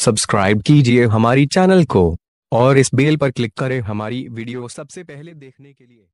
Subscribe कीजिए हमारी channel को और इस बेल पर क्लिक करें हमारी वीडियो सबसे पहले देखने के लिए।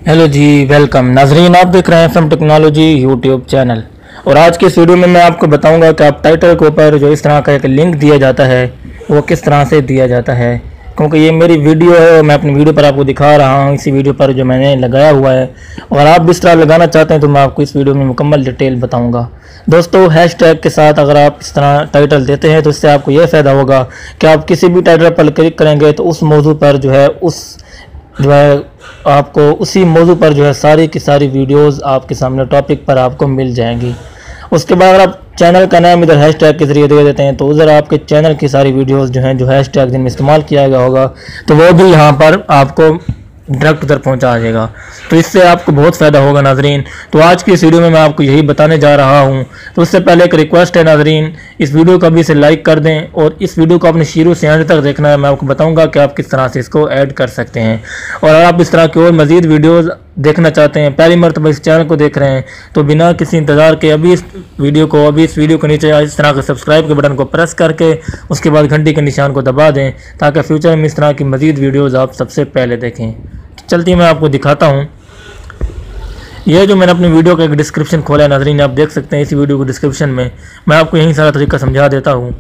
हेलो जी, वेलकम नाजरीन, आप देख रहे हैं FM टेक्नोलॉजी यूट्यूब चैनल। और आज के इस वीडियो में मैं आपको बताऊंगा कि आप टाइटल के ऊपर जो इस तरह का एक लिंक दिया जाता है वो किस तरह से दिया जाता है, क्योंकि ये मेरी वीडियो है और मैं अपनी वीडियो पर आपको दिखा रहा हूँ। इसी वीडियो पर जो मैंने लगाया हुआ है, और आप भी इस तरह लगाना चाहते हैं तो मैं आपको इस वीडियो में मुकम्मल डिटेल बताऊंगा। दोस्तों, हैशटैग के साथ अगर आप इस तरह टाइटल देते हैं तो इससे आपको यह फ़ायदा होगा कि आप किसी भी टाइटल पर क्लिक करेंगे तो उस मौजू पर जो है आपको उसी मौजू पर जो है सारी की सारी वीडियोस आपके सामने टॉपिक पर आपको मिल जाएंगी। उसके बाद अगर आप चैनल का नाम इधर हैशटैग के जरिए दे देते हैं तो उधर आपके चैनल की सारी वीडियोस जो हैं जो हैशटैग जिनमें इस्तेमाल किया गया होगा तो वो भी यहाँ पर आपको डायरेक्ट उधर पहुँचा जाएगा। तो इससे आपको बहुत फ़ायदा होगा नाजरीन। तो आज की इस वीडियो में मैं आपको यही बताने जा रहा हूँ। तो उससे पहले एक रिक्वेस्ट है नाजरीन, इस वीडियो को अभी से लाइक कर दें और इस वीडियो को अपने शुरू से अंत तक देखना है। मैं आपको बताऊंगा कि आप किस तरह से इसको ऐड कर सकते हैं। और अगर आप इस तरह की और मज़ीद वीडियोज़ देखना चाहते हैं, पहली मरतबा इस चैनल को देख रहे हैं, तो बिना किसी इंतज़ार के अभी इस वीडियो के नीचे इस तरह के सब्सक्राइब के बटन को प्रेस करके उसके बाद घंटी के निशान को दबा दें, ताकि फ्यूचर में इस तरह की मज़ीद वीडियोज़ आप सबसे पहले देखें। चलती मैं आपको दिखाता हूँ। यह जो मैंने अपनी वीडियो का एक डिस्क्रिप्शन खोला है नाजरीन, आप देख सकते हैं इसी वीडियो को डिस्क्रिप्शन में मैं आपको यही सारा तरीका समझा देता हूँ।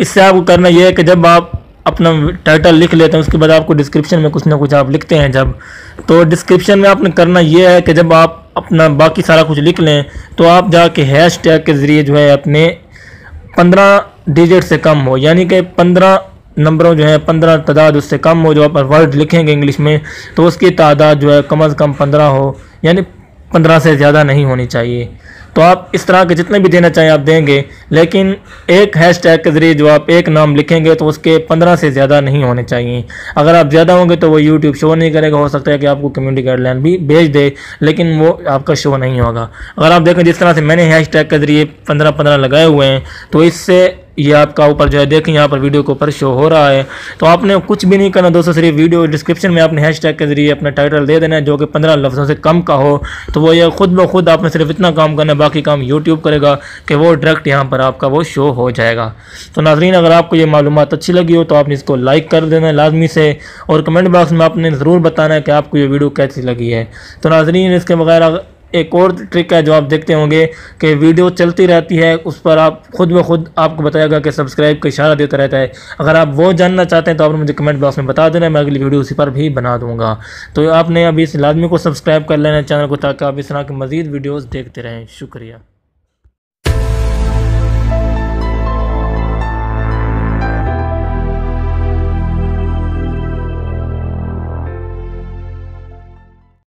इससे आपको करना यह है कि जब आप अपना टाइटल लिख लेते हैं उसके बाद आपको डिस्क्रिप्शन में कुछ ना कुछ आप लिखते हैं जब, तो डिस्क्रिप्शन में आपने करना यह है कि जब आप अपना बाकी सारा कुछ लिख लें तो आप जाके हैशटैग के ज़रिए जो है अपने 15 डिजिट से कम हो, यानी कि 15 नंबरों जो है 15 तादाद उससे कम हो, जो आप वर्ड लिखेंगे इंग्लिश में तो उसकी तादाद जो है कम से कम 15 हो, यानी 15 से ज़्यादा नहीं होनी चाहिए। तो आप इस तरह के जितने भी देना चाहें आप देंगे, लेकिन एक हैशटैग के ज़रिए जो आप एक नाम लिखेंगे तो उसके 15 से ज़्यादा नहीं होने चाहिए। अगर आप ज़्यादा होंगे तो वो यूट्यूब शो नहीं करेगा। हो सकता है कि आपको कम्युनिटी गाइडलाइन भी भेज दे, लेकिन वो आपका शो नहीं होगा। अगर आप देखें जिस तरह से मैंने हैशटैग के ज़रिए 15-15 लगाए हुए हैं, तो इससे ये आपका ऊपर जो है देखें यहाँ पर वीडियो के ऊपर शो हो रहा है। तो आपने कुछ भी नहीं करना दोस्तों, सिर्फ वीडियो डिस्क्रिप्शन में आपने हैशटैग के जरिए अपना टाइटल दे देना है जो कि 15 लफ्ज़ों से कम का हो। तो वो ये खुद ब खुद आपने सिर्फ इतना काम करना है, बाकी काम यूट्यूब करेगा कि वो डायरेक्ट यहाँ पर आपका वो शो हो जाएगा। तो नाज़रीन, अगर आपको ये मालूमात अच्छी लगी हो तो आपने इसको लाइक कर देना है लाजमी से, और कमेंट बॉक्स में आपने ज़रूर बताना है कि आपको ये वीडियो कैसी लगी है। तो नाज़रीन, इसके बगैर एक और ट्रिक है जो आप देखते होंगे कि वीडियो चलती रहती है, उस पर आप खुद ब खुद आपको बताएगा कि सब्सक्राइब का इशारा देता रहता है। अगर आप वो जानना चाहते हैं तो आपने मुझे कमेंट बॉक्स में बता देना, मैं अगली वीडियो उसी पर भी बना दूंगा। तो आपने अभी इस लाजमी को सब्सक्राइब कर लेना चैनल को, ताकि आप इस तरह की मज़ीद वीडियोज़ देखते रहें। शुक्रिया।